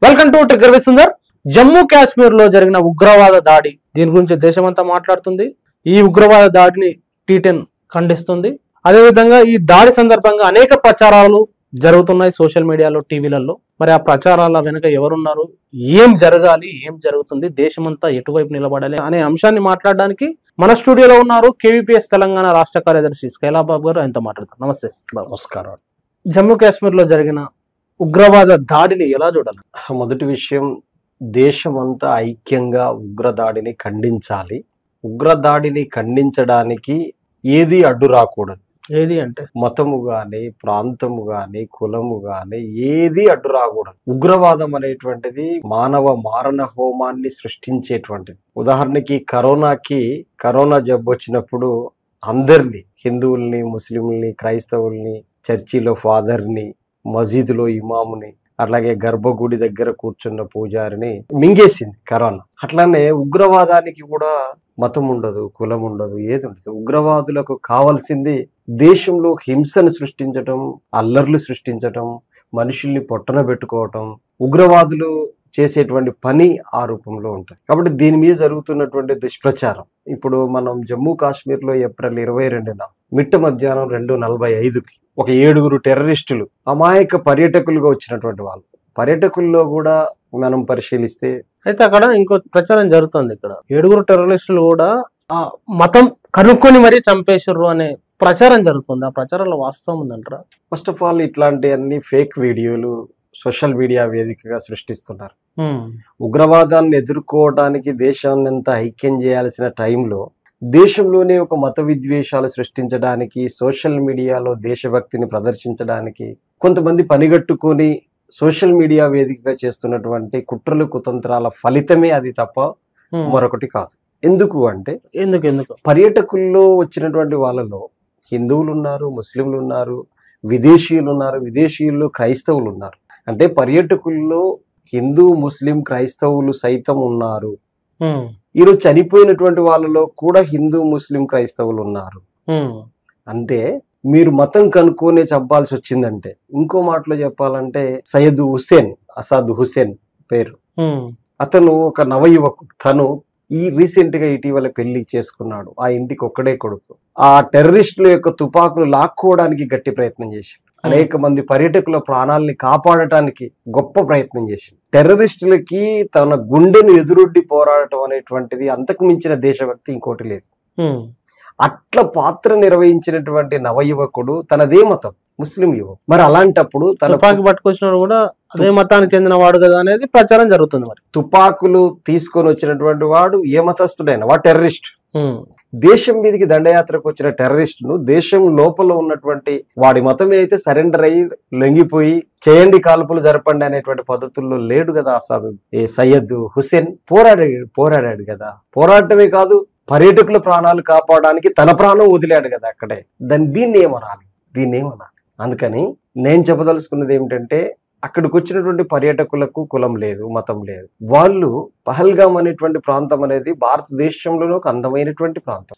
Welcome to trigger with Sundar. Jammu Kashmir లో జరిగిన ఉగ్రవాద దాడి, దీని గురించి దేశమంతా మాట్లాడుతుంది. ఈ ఉగ్రవాద దాడిని T10 ఖండిస్తుంది. అదేవిధంగా ఈ దాడి సందర్భంగా అనేక ప్రచారాలు జరుగుతున్నాయి సోషల్ మీడియాలో, టీవీలలో. మరి ఆ ప్రచారాల వెనుక ఎవరున్నారు, ఏం జరగాలి, ఏం జరుగుతుంది, దేశమంతా ఎటువైపు నిలబడాలి అనే అంశాన్ని మాట్లాడడానికి మన స్టూడియోలో ఉన్నారు KVPS తెలంగాణ రాష్ట్ర కార్యదర్శి స్కైలాబాబు గారు. ఆయనతో మాట్లాడతారు. నమస్తే. నమస్కారం. జమ్మూ కాశ్మీర్ లో జరిగిన ఉగ్రవాద దాడిని ఎలా చూడాలి? మొదటి విషయం, దేశమంతా ఐక్యంగా ఉగ్రదాడిని ఖండించాలి. ఉగ్రదాడిని ఖండించడానికి ఏది అడ్డు రాకూడదు. ఏది అంటే మతము గాని, ప్రాంతము గాని, కులము గాని ఏది అడ్డు రాకూడదు. ఉగ్రవాదం అనేటువంటిది మానవ మారణ హోమాన్ని సృష్టించేటువంటిది. ఉదాహరణకి కరోనా జబ్బు వచ్చినప్పుడు అందరినీ, హిందువుల్ని, ముస్లింల్ని, క్రైస్తవుల్ని, చర్చిలో ఫాదర్ని, మసీదులో ఇమాముని, అట్లాగే గర్భగుడి దగ్గర కూర్చున్న పూజారిని మింగేసింది కరోనా. అట్లానే ఉగ్రవాదానికి కూడా మతం ఉండదు, కులం ఉండదు, ఏది ఉండదు. ఉగ్రవాదులకు కావాల్సింది దేశంలో హింసను సృష్టించటం, అల్లర్లు సృష్టించటం, మనుషుల్ని పొట్టన పెట్టుకోవటం. ఉగ్రవాదులు చేసేటువంటి పని ఆ రూపంలో ఉంటుంది. కాబట్టి దీని మీద జరుగుతున్నటువంటి దుష్ప్రచారం, ఇప్పుడు మనం జమ్మూ కాశ్మీర్లో ఏప్రిల్ 22న మిట్ట మధ్యాహ్నం 2:45కి ఒక 7 టెర్రరిస్టులు అమాయక పర్యాటకులుగా వచ్చినటువంటి వాళ్ళు. పర్యాటకుల్లో కూడా మనం పరిశీలిస్తే అయితే అక్కడ ఇంకో ప్రచారం జరుగుతుంది. ఇక్కడ 7 టెర్రరిస్టులు కూడా ఆ మతం కనుక్కొని మరీ చంపేశారు అనే ప్రచారం జరుగుతుంది. ఆ ప్రచారంలో వాస్తవం ఉందంటారా? ఫస్ట్ ఆఫ్ ఆల్ ఇట్లాంటి అన్ని ఫేక్ వీడియోలు సోషల్ మీడియా వేదికగా సృష్టిస్తున్నారు. ఉగ్రవాదాన్ని ఎదుర్కోవడానికి దేశాన్ని అంతా ఐక్యం చేయాల్సిన టైంలో దేశంలోనే ఒక మత విద్వేషాలు సృష్టించడానికి, సోషల్ మీడియాలో దేశభక్తిని ప్రదర్శించడానికి కొంతమంది పనిగట్టుకొని సోషల్ మీడియా వేదికగా చేస్తున్నటువంటి కుట్రలు కుతంత్రాల ఫలితమే అది తప్ప మరొకటి కాదు. ఎందుకు అంటే ఎందుకు పర్యాటకుల్లో వచ్చినటువంటి వాళ్ళలో హిందువులు ఉన్నారు, ముస్లింలు ఉన్నారు, విదేశీయులు ఉన్నారు, విదేశీయుల్లో క్రైస్తవులు ఉన్నారు. అంటే పర్యాటకుల్లో హిందూ, ముస్లిం, క్రైస్తవులు సైతం ఉన్నారు. ఈరోజు చనిపోయినటువంటి వాళ్ళలో కూడా హిందూ, ముస్లిం, క్రైస్తవులు ఉన్నారు. అంటే మీరు మతం కనుక్కొనే చంపాల్సి వచ్చిందంటే, ఇంకో మాటలో చెప్పాలంటే అసాద్ హుసేన్ పేరు, అతను ఒక నవయువకుడు. తను రీసెంట్ గా ఇటీవల పెళ్లి చేసుకున్నాడు. ఆ ఇంటికి ఒక్కడే కొడుకు. ఆ టెర్రరిస్టుల యొక్క తుపాకులు లాక్కోవడానికి గట్టి ప్రయత్నం చేశాడు. అనేక మంది పర్యాటకుల ప్రాణాలని కాపాడటానికి గొప్ప ప్రయత్నం చేశాడు. టెర్రరిస్టులకి తన గుండెను ఎదురొడ్డి పోరాడటం అనేటువంటిది అంతకు మించిన దేశభక్తి ఇంకోటి లేదు. అట్లా పాత్ర నిర్వహించినటువంటి నవయువకుడు తనదే మతం, ముస్లిం యువకుడు. మరి అలాంటప్పుడు తుపాకి పట్టుకొచ్చినాడు కూడా అదే మతానికి చెందిన వాడు కదా అనేది ప్రచారం జరుగుతుంది. మరి తుపాకులు తీసుకొని వచ్చినటువంటి వాడు ఏ మతస్థుడైనా వాడు టెర్రరిస్ట్. దేశం మీదకి దండయాత్రకు వచ్చిన టెర్రరిస్టును దేశం లోపల ఉన్నటువంటి వాడి మతమే అయితే సరెండర్ అయ్యి లొంగిపోయి చేయండి కాల్పులు జరపండి అనేటువంటి పద్ధతుల్లో లేడు కదా సయ్యద్ హుసేన్. పోరాడాడు కదా. పోరాటమే కాదు, పర్యాటకుల ప్రాణాలు కాపాడడానికి తన ప్రాణం వదిలాడు కదా అక్కడే. దీన్ని ఏమనాలి? అందుకని నేను చెప్పదలుచుకున్నది ఏమిటంటే, అక్కడికి వచ్చినటువంటి పర్యాటకులకు కులం లేదు, మతం లేదు. వాళ్ళు పహల్గామ్ అనేటువంటి ప్రాంతం అనేది భారతదేశంలోనే ఒక అందమైనటువంటి ప్రాంతం.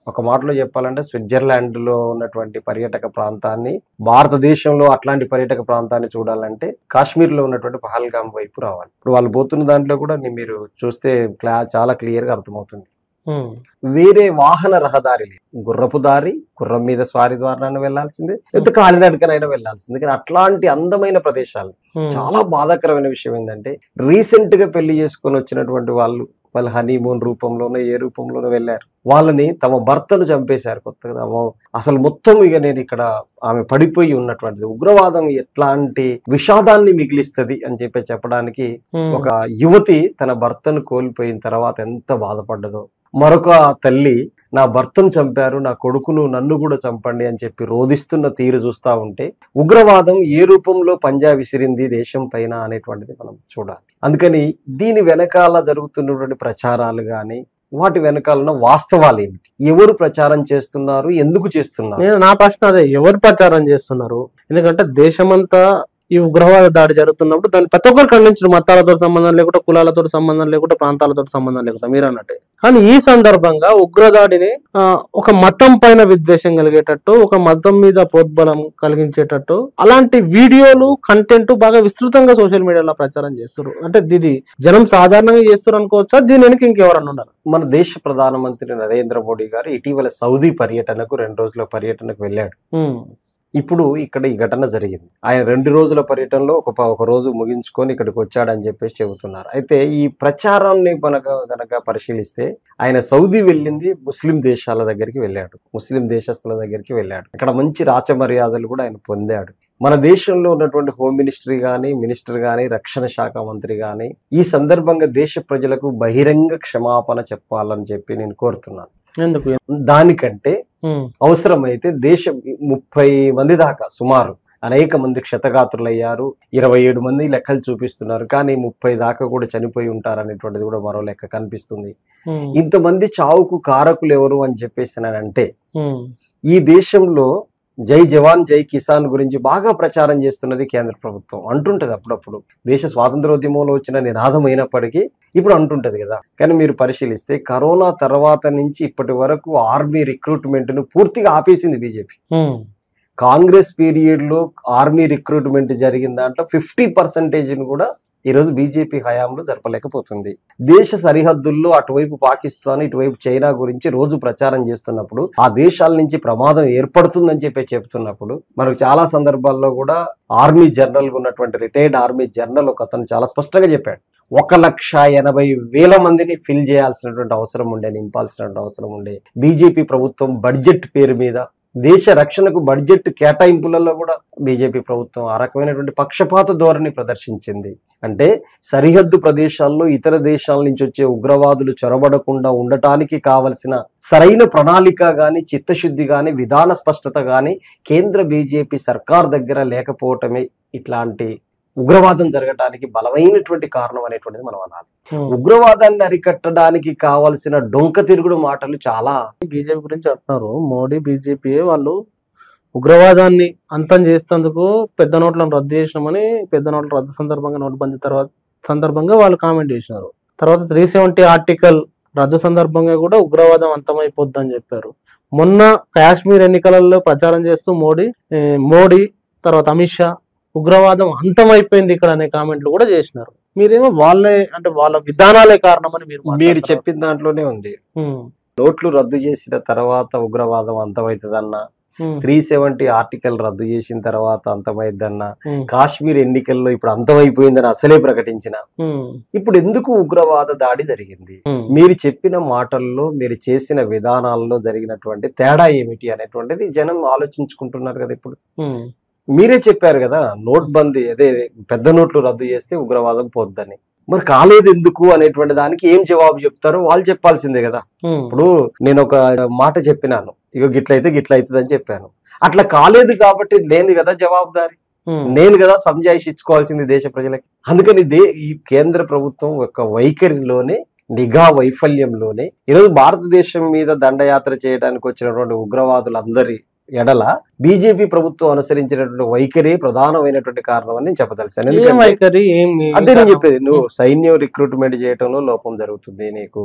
ఒక మాటలో చెప్పాలంటే స్విట్జర్లాండ్ లో ఉన్నటువంటి పర్యాటక ప్రాంతాన్ని, భారతదేశంలో అట్లాంటి పర్యాటక ప్రాంతాన్ని చూడాలంటే కాశ్మీర్ లో ఉన్నటువంటి పహల్గామ్ వైపు రావాలి. ఇప్పుడు వాళ్ళు పోతున్న దాంట్లో కూడా మీరు చూస్తే చాలా క్లియర్ గా అర్థమవుతుంది. వేరే వాహన రహదారి లేదు. గుర్రపు దారి, గుర్రం మీద స్వారీ ద్వారా వెళ్లాల్సిందే, లేకపోతే కాలినడకనైనా వెళ్లాల్సిందే. కానీ అట్లాంటి అందమైన ప్రదేశాలు. చాలా బాధాకరమైన విషయం ఏంటంటే, రీసెంట్ గా పెళ్లి చేసుకొని వచ్చినటువంటి వాళ్ళు హనీమూన్ రూపంలోనో ఏ రూపంలోనో వెళ్ళారు. వాళ్ళని తమ భర్తను చంపేశారు కొత్తగా. అసలు మొత్తం నేను ఇక్కడ ఆమె పడిపోయి ఉన్నటువంటిది. ఉగ్రవాదం ఎట్లాంటి విషాదాన్ని మిగిలిస్తుంది అని చెప్పడానికి ఒక యువతి తన భర్తను కోల్పోయిన తర్వాత ఎంత బాధపడ్డదో. మరొక తల్లి, నా భర్తను చంపారు, నా కొడుకును నన్ను కూడా చంపండి అని చెప్పి రోధిస్తున్న తీరు చూస్తా ఉంటే ఉగ్రవాదం ఏ రూపంలో పంజా విసిరింది దేశం పైన అనేటువంటిది మనం చూడాలి. అందుకని దీని వెనకాల జరుగుతున్నటువంటి ప్రచారాలు గాని, వాటి వెనకాల వాస్తవాలు ఏమిటి, ఎవరు ప్రచారం చేస్తున్నారు, ఎందుకు చేస్తున్నారు? నా ప్రశ్న అదే, ఎవరు ప్రచారం చేస్తున్నారు? ఎందుకంటే దేశమంతా ఈ ఉగ్రవాద దాడి జరుగుతున్నప్పుడు దాన్ని ప్రతి ఒక్కరు ఖండించారు, మతాలతో సంబంధం లేకుండా, కులాలతో సంబంధం లేకుండా, ప్రాంతాలతో సంబంధం లేకుండా, మీరు అన్నట్టే. కానీ ఈ సందర్భంగా ఉగ్రదాడిని ఒక మతం పైన విద్వేషం కలిగేటట్టు, ఒక మతం మీద ప్రోద్బలం కలిగించేటట్టు అలాంటి వీడియోలు, కంటెంట్ బాగా విస్తృతంగా సోషల్ మీడియాలో ప్రచారం చేస్తారు. అంటే ఇది జనం సాధారణంగా చేస్తారు అనుకోవచ్చా, దీని వెనక ఇంకెవరన్నా ఉన్నారు? మన దేశ ప్రధానమంత్రి నరేంద్ర మోడీ గారు ఇటీవల సౌదీ పర్యటనకు 2 రోజుల పర్యటనకు వెళ్ళాడు. ఇప్పుడు ఇక్కడ ఈ ఘటన జరిగింది. ఆయన 2 రోజుల పర్యటనలో ఒక రోజు ముగించుకొని ఇక్కడికి వచ్చాడని చెప్పేసి చెబుతున్నారు. అయితే ఈ ప్రచారాన్ని గనక పరిశీలిస్తే ఆయన సౌదీ వెళ్ళింది ముస్లిం దేశాల దగ్గరికి వెళ్ళాడు, ముస్లిం దేశస్తుల దగ్గరికి వెళ్ళాడు. అక్కడ మంచి రాచమర్యాదలు కూడా ఆయన పొందాడు. మన దేశంలో ఉన్నటువంటి హోమ్ మినిస్టర్ కానీ రక్షణ శాఖ మంత్రి కానీ ఈ సందర్భంగా దేశ ప్రజలకు బహిరంగ క్షమాపణ చెప్పాలని చెప్పి నేను కోరుతున్నాను. ఎందుకు? దానికంటే అవసరమైతే దేశం 30 మంది దాకా సుమారు అనేక మంది క్షతగాత్రులయ్యారు, 27 మంది లెక్కలు చూపిస్తున్నారు, కానీ 30 దాకా కూడా చనిపోయి ఉంటారనేటువంటిది కూడా మరో లెక్క కనిపిస్తుంది. ఇంతమంది చావుకు కారకులు ఎవరు అని చెప్పేసి అంటే ఈ దేశంలో జై జవాన్ జై కిసాన్ గురించి బాగా ప్రచారం చేస్తున్నది కేంద్ర ప్రభుత్వం. అంటుంటది అప్పుడప్పుడు, దేశ స్వాతంత్రోద్యమంలో వచ్చిన నినాదం అయినప్పటికీ ఇప్పుడు అంటుంటది కదా. కానీ మీరు పరిశీలిస్తే కరోనా తర్వాత నుంచి ఇప్పటి వరకు ఆర్మీ రిక్రూట్మెంట్ ను పూర్తిగా ఆపేసింది బీజేపీ. కాంగ్రెస్ పీరియడ్ లో ఆర్మీ రిక్రూట్మెంట్ జరిగిన దాంట్లో 50% కూడా ఈరోజు బీజేపీ హయాంలో జరపలేకపోతుంది. దేశ సరిహద్దుల్లో అటువైపు పాకిస్తాన్, ఇటువైపు చైనా గురించి రోజు ప్రచారం చేస్తున్నప్పుడు, ఆ దేశాల నుంచి ప్రమాదం ఏర్పడుతుందని చెప్తున్నప్పుడు, మనకు చాలా సందర్భాల్లో కూడా ఆర్మీ జనరల్ గా ఉన్నటువంటి రిటైర్డ్ ఆర్మీ జనరల్ ఒక అతను చాలా స్పష్టంగా చెప్పాడు, 1,80,000 మందిని ఫిల్ చేయాల్సినటువంటి అవసరం ఉండే, నింపాల్సినటువంటి అవసరం ఉండే. బీజేపీ ప్రభుత్వం బడ్జెట్ పేరు మీద దేశ రక్షణకు బడ్జెట్ కేటాయింపులలో కూడా బీజేపీ ప్రభుత్వం ఆ రకమైనటువంటి పక్షపాత ధోరణి ప్రదర్శించింది. అంటే సరిహద్దు ప్రదేశాల్లో ఇతర దేశాల నుంచి వచ్చే ఉగ్రవాదులు చొరబడకుండా ఉండటానికి కావలసిన సరైన ప్రణాళిక గాని, చిత్తశుద్ధి గాని, విధాన స్పష్టత గాని కేంద్ర బీజేపీ సర్కార్ దగ్గర లేకపోవటమే ఇట్లాంటి ఉగ్రవాదం జరగడానికి బలమైనటువంటి కారణం అనేటువంటిది మనం అనాలి. ఉగ్రవాదాన్ని అరికట్టడానికి కావాల్సిన డొంక తిరుగుడు మాటలు చాలా బీజేపీ గురించి అంటున్నారు. మోడీ బీజేపీ వాళ్ళు ఉగ్రవాదాన్ని అంతం చేసేందుకు పెద్ద నోట్లను రద్దు చేసినామని, పెద్ద నోట్ల రద్దు సందర్భంగా, నోట్బందీ తర్వాత సందర్భంగా వాళ్ళు కామెంట్ చేసినారు. తర్వాత 370 ఆర్టికల్ రద్దు సందర్భంగా కూడా ఉగ్రవాదం అంతమైపోద్ది అని చెప్పారు. మొన్న కాశ్మీర్ ఎన్నికలలో ప్రచారం చేస్తూ మోడీ తర్వాత అమిత్ షా ఉగ్రవాదం అంతమైపోయింది ఇక్కడ అనే కామెంట్లు కూడా చేసినారు. మీరేమో వాళ్ళ విధానాలే కారణమని మీరు చెప్పిన దాంట్లోనే ఉంది. నోట్లు రద్దు చేసిన తర్వాత ఉగ్రవాదం అంతమవుతుందన్న, 370 ఆర్టికల్ రద్దు చేసిన తర్వాత అంతమైందన్న, కాశ్మీర్ ఎన్నికల్లో ఇప్పుడు అంతమైపోయిందని అసలే ప్రకటించిన, ఇప్పుడు ఎందుకు ఉగ్రవాద దాడి జరిగింది? మీరు చెప్పిన మాటల్లో, మీరు చేసిన విధానాల్లో జరిగినటువంటి తేడా ఏమిటి అనేటువంటిది జనం ఆలోచించుకుంటున్నారు కదా. ఇప్పుడు మీరే చెప్పారు కదా, నోట్బందీ అదే పెద్ద నోట్లు రద్దు చేస్తే ఉగ్రవాదం పోద్దని. మరి కాలేదు ఎందుకు అనేటువంటి దానికి ఏం జవాబు చెప్తారో వాళ్ళు చెప్పాల్సిందే కదా. ఇప్పుడు నేను ఒక మాట చెప్పినాను, ఇగో గిట్లయితే గిట్ల అవుతుంది అని చెప్పాను. అట్లా కాలేదు కాబట్టి నేను కదా జవాబుదారి, నేను కదా సంజాయిషి ఇచ్చుకోవాల్సింది దేశ ప్రజలకి. అందుకని ఈ కేంద్ర ప్రభుత్వం యొక్క వైఖరిలోనే, నిఘా వైఫల్యంలోనే ఈరోజు భారతదేశం మీద దండయాత్ర చేయడానికి వచ్చినటువంటి ఉగ్రవాదులందరి ఎడల బీజేపీ ప్రభుత్వం అనుసరించినటువంటి వైఖరి ప్రధానమైనటువంటి కారణం అని నేను చెప్పదలిసాను. అదే నేను చెప్పేది, నువ్వు సైన్యం రిక్రూట్మెంట్ చేయడంలో లోపం జరుగుతుంది, నీకు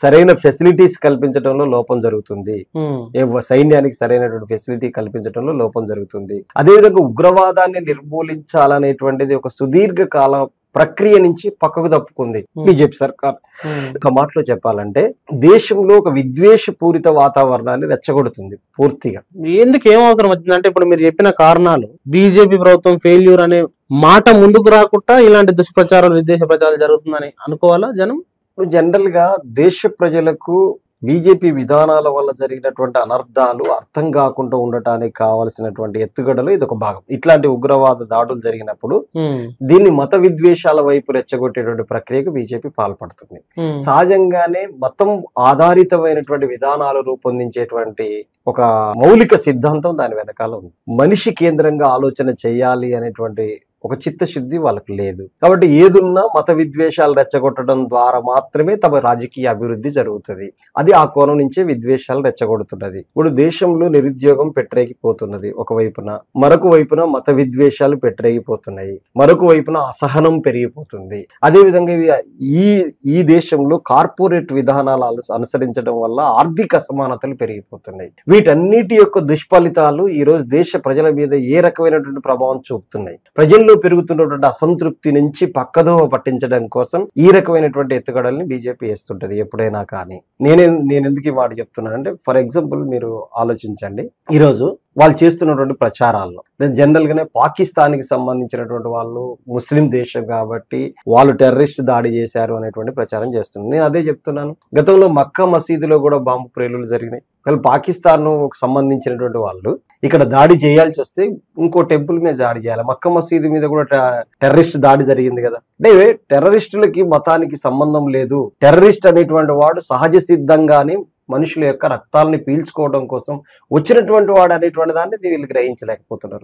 సరైన ఫెసిలిటీస్ కల్పించడంలో లోపం జరుగుతుంది, సైన్యానికి సరైనటువంటి ఫెసిలిటీ కల్పించడంలో లోపం జరుగుతుంది. అదేవిధంగా ఉగ్రవాదాన్ని నిర్మూలించాలనేటువంటిది ఒక సుదీర్ఘ కాలం ప్రక్రియ నుంచి పక్కకు తప్పుకుంది బీజేపీ సర్కార్. ఒక మాటలో చెప్పాలంటే దేశంలో ఒక విద్వేషపూరిత వాతావరణాన్ని రెచ్చగొడుతుంది పూర్తిగా. ఎందుకు ఏం అవసరం వచ్చిందంటే, ఇప్పుడు మీరు చెప్పిన కారణాలు, బీజేపీ ప్రభుత్వం ఫెయిల్యూర్ అనే మాట ముందుకు రాకుండా ఇలాంటి దుష్ప్రచారాలు, విద్వేష ప్రచారాలు జరుగుతుందని అనుకోవాలా జనం? ఇప్పుడు జనరల్ గా దేశ ప్రజలకు బీజేపీ విధానాల వల్ల జరిగినటువంటి అనర్థాలు అర్థం కాకుండా ఉండటానికి కావాల్సినటువంటి ఎత్తుగడలు ఇది ఒక భాగం. ఇట్లాంటి ఉగ్రవాద దాడులు జరిగినప్పుడు దీన్ని మత విద్వేషాల వైపు రెచ్చగొట్టేటువంటి ప్రక్రియకు బీజేపీ పాల్పడుతుంది. సహజంగానే మతం ఆధారితమైనటువంటి విధానాలు రూపొందించేటువంటి ఒక మౌలిక సిద్ధాంతం దాని వెనకాల ఉంది. మనిషి కేంద్రంగా ఆలోచన చేయాలి అనేటువంటి ఒక చిత్తశుద్ధి వాళ్ళకి లేదు. కాబట్టి ఏదున్నా మత విద్వేషాలు రెచ్చగొట్టడం ద్వారా మాత్రమే తమ రాజకీయ అభివృద్ధి జరుగుతుంది. అది ఆ కోణం నుంచే విద్వేషాలు రెచ్చగొడుతున్నది. ఇప్పుడు దేశంలో నిరుద్యోగం పెట్టరేగిపోతున్నది ఒకవైపున, మరొక వైపున మత విద్వేషాలు పెట్టరేగిపోతున్నాయి, మరొక వైపున అసహనం పెరిగిపోతుంది. అదేవిధంగా ఈ దేశంలో కార్పొరేట్ విధానాలు అనుసరించడం వల్ల ఆర్థిక అసమానతలు పెరిగిపోతున్నాయి. వీటన్నిటి యొక్క దుష్ఫలితాలు ఈ రోజు దేశ ప్రజల మీద ఏ రకమైనటువంటి ప్రభావం చూపుతున్నాయి. ప్రజల్లో పెరుగుతున్నటువంటి అసంతృప్తి నుంచి పక్కదోవ పట్టించడం కోసం ఈ రకమైనటువంటి ఎత్తుగడల్ని బీజేపీ వేస్తుంటది ఎప్పుడైనా. కానీ నేను ఎందుకు ఈ మాట చెప్తున్నానంటే, ఫర్ ఎగ్జాంపుల్ మీరు ఆలోచించండి, ఈరోజు వాళ్ళు చేస్తున్నటువంటి ప్రచారాల్లో జనరల్ గానే పాకిస్తాన్కి సంబంధించినటువంటి వాళ్ళు ముస్లిం దేశం కాబట్టి వాళ్ళు టెర్రరిస్ట్ దాడి చేశారు అనేటువంటి ప్రచారం చేస్తున్నారు. నేను అదే చెప్తున్నాను, గతంలో మక్కా మసీదులో కూడా బాంబు ప్రేలులు జరిగినాయి. వాళ్ళు పాకిస్తాన్ సంబంధించినటువంటి వాళ్ళు ఇక్కడ దాడి చేయాల్సి వస్తే ఇంకో టెంపుల్ మీద దాడి చేయాలి. మక్కా మసీదు మీద కూడా టెర్రరిస్ట్ దాడి జరిగింది కదా. అంటే టెర్రరిస్టులకి మతానికి సంబంధం లేదు. టెర్రరిస్ట్ అనేటువంటి వాడు సహజ సిద్ధంగానే మనుషుల యొక్క రక్తాలని పీల్చుకోవడం కోసం వచ్చినటువంటి వాడు అనేటువంటి దాన్ని వీళ్ళు గ్రహించలేకపోవడం.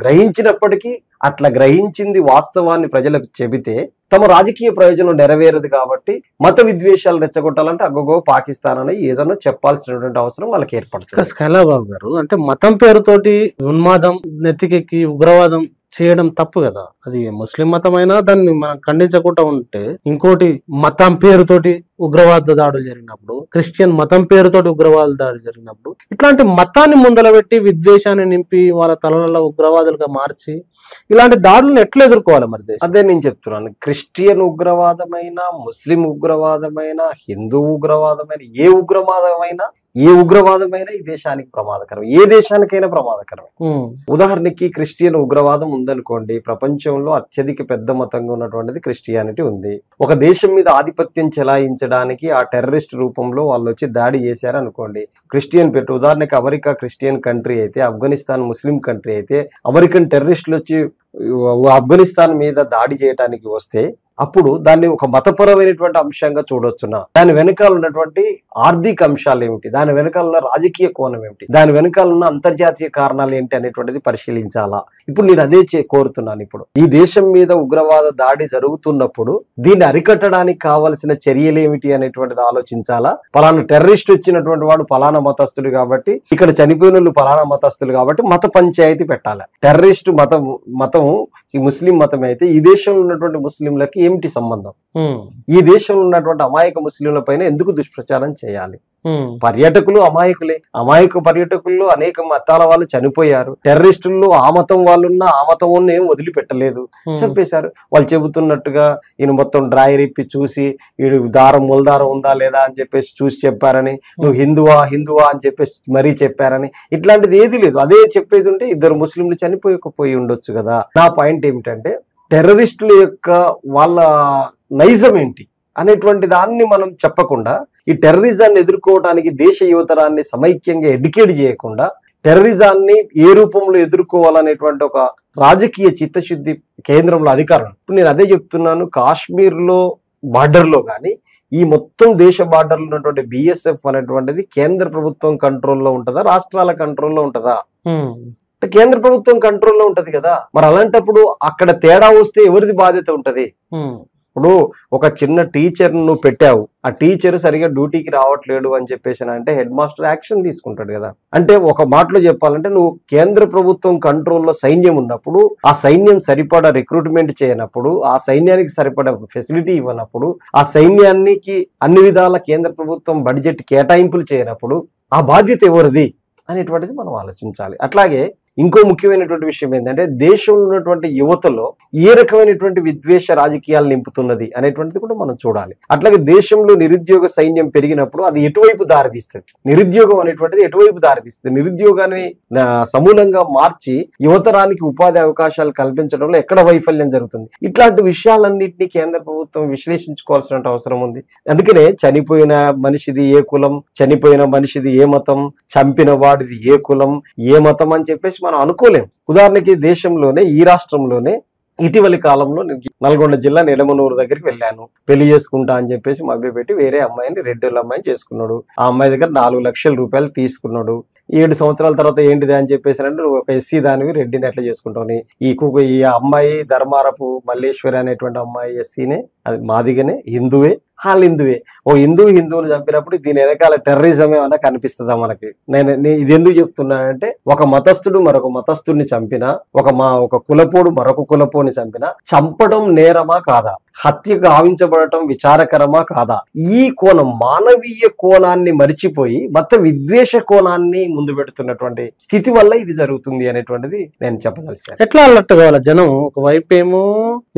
గ్రహించినప్పటికీ అట్లా గ్రహించింది వాస్తవాన్ని ప్రజలకు చెబితే తమ రాజకీయ ప్రయోజనం నెరవేరదు. కాబట్టి మత విద్వేషాలు రెచ్చగొట్టాలంటే అగ్గో పాకిస్తాన్ అని ఏదైనా చెప్పాల్సినటువంటి అవసరం వాళ్ళకి ఏర్పడుతుంది. కైలాబాబు గారు, అంటే మతం పేరుతోటి ఉన్మాదం నెత్తికెక్కి ఉగ్రవాదం చేయడం తప్పు కదా. అది ముస్లిం మతమైనా దాన్ని మనం ఖండించకుండా ఉంటే, ఇంకోటి మతం పేరుతోటి ఉగ్రవాద దాడులు జరిగినప్పుడు, క్రిస్టియన్ మతం పేరుతోటి ఉగ్రవాద దాడులు జరిగినప్పుడు, ఇట్లాంటి మతాన్ని ముందల పెట్టి విద్వేషాన్ని నింపి వాళ్ళ తలలలో ఉగ్రవాదులుగా మార్చి ఇలాంటి దాడులను ఎట్లా ఎదుర్కోవాలి మరి? అదే నేను చెప్తున్నాను, క్రిస్టియన్ ఉగ్రవాదమైన, ముస్లిం ఉగ్రవాదమైన, హిందూ ఉగ్రవాదమైన, ఏ ఉగ్రవాదమైనా ఈ దేశానికి ప్రమాదకరం, ఏ దేశానికైనా ప్రమాదకరం. ఉదాహరణకి క్రిస్టియన్ ఉగ్రవాదం ఉందనుకోండి, ప్రపంచంలో అత్యధిక పెద్ద మతంగా ఉన్నటువంటిది క్రిస్టియానిటీ ఉంది. ఒక దేశం మీద ఆధిపత్యం చెలాయించడానికి ఆ టెర్రరిస్ట్ రూపంలో వాళ్ళు వచ్చి దాడి చేశారు అనుకోండి, క్రిస్టియన్ ఉదాహరణకి అమెరికా క్రిస్టియన్ కంట్రీ అయితే, ఆఫ్ఘనిస్తాన్ ముస్లిం కంట్రీ అయితే, అమెరికన్ టెర్రరిస్టులు వచ్చి ఆఫ్ఘనిస్తాన్ మీద దాడి చేయడానికి వస్తే అప్పుడు దాన్ని ఒక మతపరమైనటువంటి అంశంగా చూడొచ్చునా? దాని వెనకాల ఉన్నటువంటి ఆర్థిక అంశాలు ఏమిటి, దాని వెనకాల ఉన్న రాజకీయ కోణం ఏమిటి, దాని వెనకాల ఉన్న అంతర్జాతీయ కారణాలు ఏంటి అనేటువంటిది పరిశీలించాలా. ఇప్పుడు నేను అదే కోరుతున్నాను. ఇప్పుడు ఈ దేశం మీద ఉగ్రవాద దాడి జరుగుతున్నప్పుడు దీన్ని అరికట్టడానికి కావలసిన చర్యలు ఏమిటి అనేటువంటిది ఆలోచించాలా. పలానా టెర్రరిస్ట్ వచ్చినటువంటి వాడు పలానా మతస్థుడు కాబట్టి, ఇక్కడ చనిపోయిన వాళ్ళు పలానా మతస్థులు కాబట్టి మత పంచాయతీ పెట్టాలి. టెర్రరిస్ట్ మతం ఈ ముస్లిం మతం అయితే ఈ దేశంలో ఉన్నటువంటి ముస్లింలకి ఏమిటి సంబంధం? ఈ దేశంలో ఉన్నటువంటి అమాయక ముస్లింల పైన ఎందుకు దుష్ప్రచారం చేయాలి? పర్యాటకులు అమాయకులే. అమాయక పర్యాటకుల్లో అనేక మతాల వాళ్ళు చనిపోయారు. టెర్రరిస్టుల్లో ఆ మతం వాళ్ళున్నా ఆ మతం ఏం వదిలిపెట్టలేదు, చంపేశారు. వాళ్ళు చెబుతున్నట్టుగా ఈయన మొత్తం డ్రాయర్ ఇప్పి చూసి వీడు మూలదారం ఉందా లేదా అని చెప్పేసి చూసి చెప్పారని, నువ్వు హిందువా అని చెప్పేసి మరీ చెప్పారని, ఇట్లాంటిది ఏది లేదు. అదే చెప్పేది ఉంటే ఇద్దరు ముస్లింలు చనిపోయి ఉండొచ్చు కదా. నా పాయింట్ ఏమిటంటే, టెర్రరిస్టుల యొక్క వాళ్ళ నైజం ఏంటి అనేటువంటి దాన్ని మనం చెప్పకుండా, ఈ టెర్రరిజాన్ని ఎదుర్కోవడానికి దేశ యువతరాన్ని సమైక్యంగా ఎడ్యుకేట్ చేయకుండా, టెర్రరిజాన్ని ఏ రూపంలో ఎదుర్కోవాలనేటువంటి ఒక రాజకీయ చిత్తశుద్ధి కేంద్రంలో అధికారం. ఇప్పుడు నేను అదే చెప్తున్నాను, కాశ్మీర్లో బార్డర్లో కానీ ఈ మొత్తం దేశ బార్డర్లో ఉన్నటువంటి బిఎస్ఎఫ్ అనేటువంటిది కేంద్ర ప్రభుత్వం కంట్రోల్లో ఉంటుందా, రాష్ట్రాల కంట్రోల్లో ఉంటుందా? కేంద్ర ప్రభుత్వం కంట్రోల్లో ఉంటది కదా. మరి అలాంటప్పుడు అక్కడ తేడా వస్తే ఎవరిది బాధ్యత ఉంటది? ఇప్పుడు ఒక చిన్న టీచర్ నువ్వు పెట్టావు, ఆ టీచర్ సరిగా డ్యూటీకి రావట్లేడు అని చెప్పేసి అంటే హెడ్ మాస్టర్ యాక్షన్ తీసుకుంటాడు కదా. అంటే ఒక మాటలో చెప్పాలంటే, నువ్వు కేంద్ర ప్రభుత్వం కంట్రోల్లో సైన్యం ఉన్నప్పుడు, ఆ సైన్యం సరిపడా రిక్రూట్మెంట్ చేయనప్పుడు, ఆ సైన్యానికి సరిపడా ఫెసిలిటీ ఇవ్వనప్పుడు, ఆ సైన్యానికి అన్ని విధాల కేంద్ర ప్రభుత్వం బడ్జెట్ కేటాయింపులు చేయనప్పుడు ఆ బాధ్యత ఎవరిది అనేటువంటిది మనం ఆలోచించాలి. అట్లాగే ఇంకో ముఖ్యమైనటువంటి విషయం ఏంటంటే, దేశంలో ఉన్నటువంటి యువతలో ఏ రకమైనటువంటి విద్వేష రాజకీయాలు నింపుతున్నది అనేటువంటిది కూడా మనం చూడాలి. అట్లాగే దేశంలో నిరుద్యోగ సైన్యం పెరిగినప్పుడు అది ఎటువైపు దారితీస్తుంది, నిరుద్యోగం అనేటువంటిది ఎటువైపు దారితీస్తుంది, నిరుద్యోగాన్ని సమూలంగా మార్చి యువతరానికి ఉపాధి అవకాశాలు కల్పించడంలో ఎక్కడ వైఫల్యం జరుగుతుంది, ఇట్లాంటి విషయాలన్నింటినీ కేంద్ర ప్రభుత్వం విశ్లేషించుకోవాల్సిన అవసరం ఉంది. అందుకనే చనిపోయిన మనిషిది ఏ కులం, చనిపోయిన మనిషిది ఏ మతం, చంపిన వాడిది ఏ కులం ఏ మతం అని చెప్పేసి మనం అనుకోలేం. ఉదాహరణకి దేశంలోనే, ఈ రాష్ట్రంలోనే ఇటీవలి కాలంలో నల్గొండ జిల్లా నిడమనూరు దగ్గరికి వెళ్ళాను, పెళ్లి చేసుకుంటా అని చెప్పేసి మభ్యపెట్టి వేరే అమ్మాయిని, రెడ్డిల అమ్మాయిని చేసుకున్నాడు. ఆ అమ్మాయి దగ్గర 4 లక్షల రూపాయలు తీసుకున్నాడు. 7 సంవత్సరాల తర్వాత ఏంటిది అని చెప్పేసి అంటే, నువ్వు ఒక ఎస్సీ దానివి రెడ్డిని ఎట్లా చేసుకుంటావు, ఈ అమ్మాయి ధర్మారపు మల్లేశ్వరి అనేటువంటి అమ్మాయి ఎస్సీనే, అది మాదిగనే, హిందువే, వాళ్ళు హిందువే. ఓ హిందువులు చంపినప్పుడు దీని వెనకాల టెర్రరిజం ఏమైనా కనిపిస్తుందా మనకి? నేను ఇది ఎందుకు చెప్తున్నానంటే, ఒక మతస్థుడు మరొక మతస్థుడిని చంపినా, ఒక కులపోడు మరొక కులపోని చంపినా చంపడం నేరమా కాదా? హత్యకు గావించబడటం విచారకరమా కాదా? ఈ కోణం, మానవీయ కోణాన్ని మరిచిపోయి మత విద్వేష కోణాన్ని ముందు పెడుతున్నటువంటి స్థితి వల్ల ఇది జరుగుతుంది అనేటువంటిది నేను చెప్పదలిసాను. ఎట్లా అలర్ట్ కావాలి జనం? ఒకవైపు ఏమో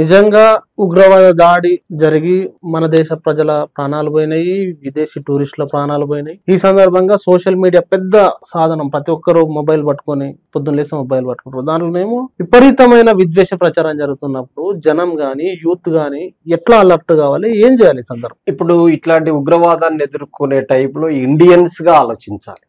నిజంగా ఉగ్రవాద దాడి జరిగి మన దేశ ప్రజల ప్రాణాలు పోయినాయి, విదేశీ టూరిస్టుల ప్రాణాలు పోయినాయి. ఈ సందర్భంగా సోషల్ మీడియా పెద్ద సాధనం, ప్రతి ఒక్కరు మొబైల్ పట్టుకొని పొద్దున్న లేసి మొబైల్ పట్టుకుంటారు. దాంట్లోనేమో విపరీతమైన విద్వేష ప్రచారం జరుగుతున్నప్పుడు జనం గాని, యూత్ గాని ఎట్లా అలర్ట్ కావాలి? ఏం చేయాలి ఈ సందర్భం? ఇప్పుడు ఇట్లాంటి ఉగ్రవాదాన్ని ఎదుర్కొనే టైప్ లో ఇండియన్స్ గా ఆలోచించాలి.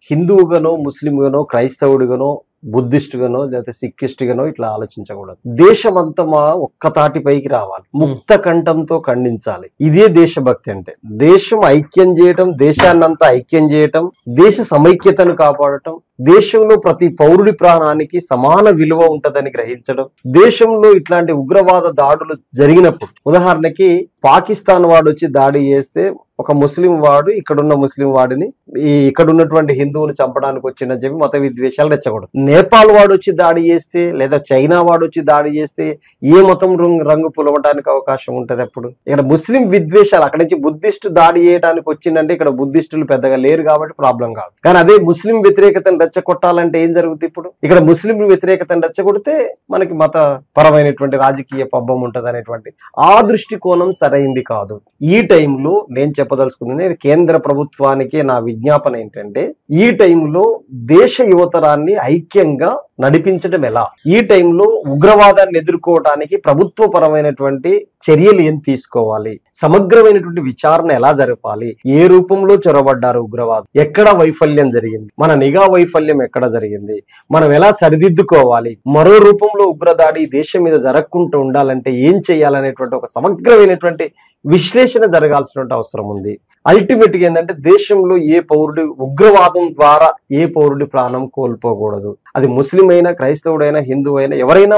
హిందువుగానో, ముస్లింగానో, క్రైస్తవుడిగానో, బుద్ధిస్టుగానో, లేకపోతే సిక్కిస్టుగానో ఇట్లా ఆలోచించకూడదు. దేశమంతా ఒక్క తాటిపైకి రావాలి, ముక్త కంఠంతో ఖండించాలి. ఇదే దేశభక్తి అంటే. దేశం ఐక్యం చేయటం, దేశాన్నంతా ఐక్యం చేయటం, దేశ సమైక్యతను కాపాడటం, దేశంలో ప్రతి పౌరుడి ప్రాణానికి సమాన విలువ ఉంటదని గ్రహించడం, దేశంలో ఇట్లాంటి ఉగ్రవాద దాడులు జరిగినప్పుడు, ఉదాహరణకి పాకిస్తాన్ వాడు వచ్చి దాడి చేస్తే ఒక ముస్లిం వాడు ఇక్కడున్న ముస్లిం వాడిని, ఇక్కడ ఉన్నటువంటి హిందువుని చంపడానికి వచ్చిందని చెప్పి మత విద్వేషాలు రెచ్చకూడదు. నేపాల్ వాడు వచ్చి దాడి చేస్తే, లేదా చైనా వాడు వచ్చి దాడి చేస్తే ఏ మతం రంగు పులవడానికి అవకాశం ఉంటది? అప్పుడు ఇక్కడ ముస్లిం విద్వేషాలు, అక్కడి నుంచి బుద్ధిస్టు దాడి చేయడానికి వచ్చిందంటే ఇక్కడ బుద్ధిస్టులు పెద్దగా లేరు కాబట్టి ప్రాబ్లం కాదు. కానీ అదే ముస్లిం వ్యతిరేకతను రెచ్చగొట్టాలంటే ఏం జరుగుతుంది? ఇప్పుడు ఇక్కడ ముస్లిం వ్యతిరేకతను రెచ్చగొడితే మనకి మత పరమైనటువంటి రాజకీయ పబ్బం ఉంటది అనేటువంటి ఆ దృష్టికోణం సరైంది కాదు. ఈ టైంలో నేను చెప్పదలుచుకుంది, కేంద్ర ప్రభుత్వానికి నా విజ్ఞాపన ఏంటంటే, ఈ టైంలో దేశ యువతరాన్ని ఐక్యంగా నడిపించడం ఎలా, ఈ టైంలో ఉగ్రవాదాన్ని ఎదుర్కోవడానికి ప్రభుత్వ పరమైనటువంటి చర్యలు ఏం తీసుకోవాలి, సమగ్రమైనటువంటి విచారణ ఎలా జరపాలి, ఏ రూపంలో చొరబడ్డారు ఉగ్రవాదం, ఎక్కడ వైఫల్యం జరిగింది, మన నిఘా వైఫల్యం ఎక్కడ జరిగింది, మనం ఎలా సరిదిద్దుకోవాలి, మరో రూపంలో ఉగ్రదాడి దేశం మీద జరగకుండా ఉండాలంటే ఏం చేయాలనేటువంటి ఒక సమగ్రమైనటువంటి విశ్లేషణ జరగాల్సినటువంటి అవసరం ఉంది. అల్టిమేట్ గా ఏంటంటే, దేశంలో ఏ పౌరుడు ఉగ్రవాదం ద్వారా ఏ పౌరుడి ప్రాణం కోల్పోకూడదు. అది ముస్లిం అయినా, క్రైస్తవుడైనా, హిందూ అయినా, ఎవరైనా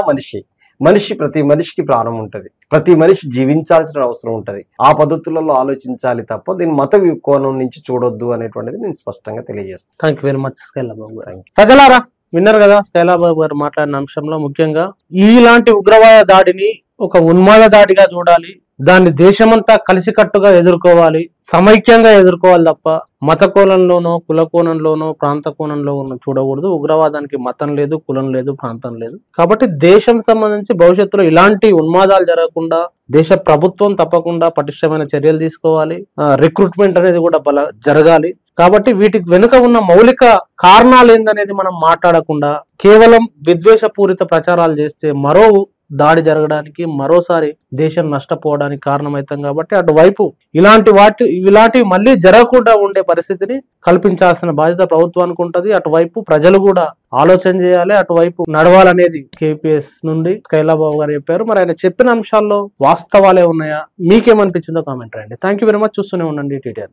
ప్రతి మనిషికి ప్రాణం ఉంటది, ప్రతి మనిషి జీవించాల్సిన అవసరం ఉంటది. ఆ పద్ధతులలో ఆలోచించాలి తప్ప దీని మత కోణం నుంచి చూడొద్దు అనేటువంటిది నేను స్పష్టంగా తెలియజేస్తాను. థ్యాంక్ యూ వెరీ మచ్ స్కైలాబాబు గారు. ప్రజలారా విన్నారు కదా స్కైలాబాబు గారు మాట్లాడిన అంశంలో ముఖ్యంగా ఇలాంటి ఉగ్రవాద దాడిని ఒక ఉన్మాద దాడిగా చూడాలి, దాన్ని దేశమంతా కలిసికట్టుగా ఎదుర్కోవాలి, సమైక్యంగా ఎదుర్కోవాలి తప్ప మత కోణంలోనో, కుల కోణంలోనో, ప్రాంత కోణంలోనో చూడకూడదు. ఉగ్రవాదానికి మతం లేదు, కులం లేదు, ప్రాంతం లేదు. కాబట్టి దేశం సంబంధించి భవిష్యత్తులో ఇలాంటి ఉన్మాదాలు జరగకుండా దేశ ప్రభుత్వం తప్పకుండా పటిష్టమైన చర్యలు తీసుకోవాలి. రిక్రూట్మెంట్ అనేది కూడా జరగాలి. కాబట్టి వీటికి వెనుక ఉన్న మౌలిక కారణాలు ఏందనేది మనం మాట్లాడకుండా కేవలం విద్వేషపూరిత ప్రచారాలు చేస్తే మరో దాడి జరగడానికి, మరోసారి దేశం నష్టపోవడానికి కారణమవుతాం. కాబట్టి అటువైపు ఇలాంటివి మళ్ళీ జరగకుండా ఉండే పరిస్థితిని కల్పించాల్సిన బాధ్యత ప్రభుత్వానికి ఉంటది. అటువైపు ప్రజలు కూడా ఆలోచన చేయాలి, అటువైపు నడవాలనేది KPS నుండి స్కైలాబాబు గారు చెప్పారు. మరి ఆయన చెప్పిన అంశాల్లో వాస్తవాలే ఉన్నాయా? మీకేమనిపించిందో కామెంట్ రాయండి. Thank you very much. చూస్తూనే ఉండండి TTN.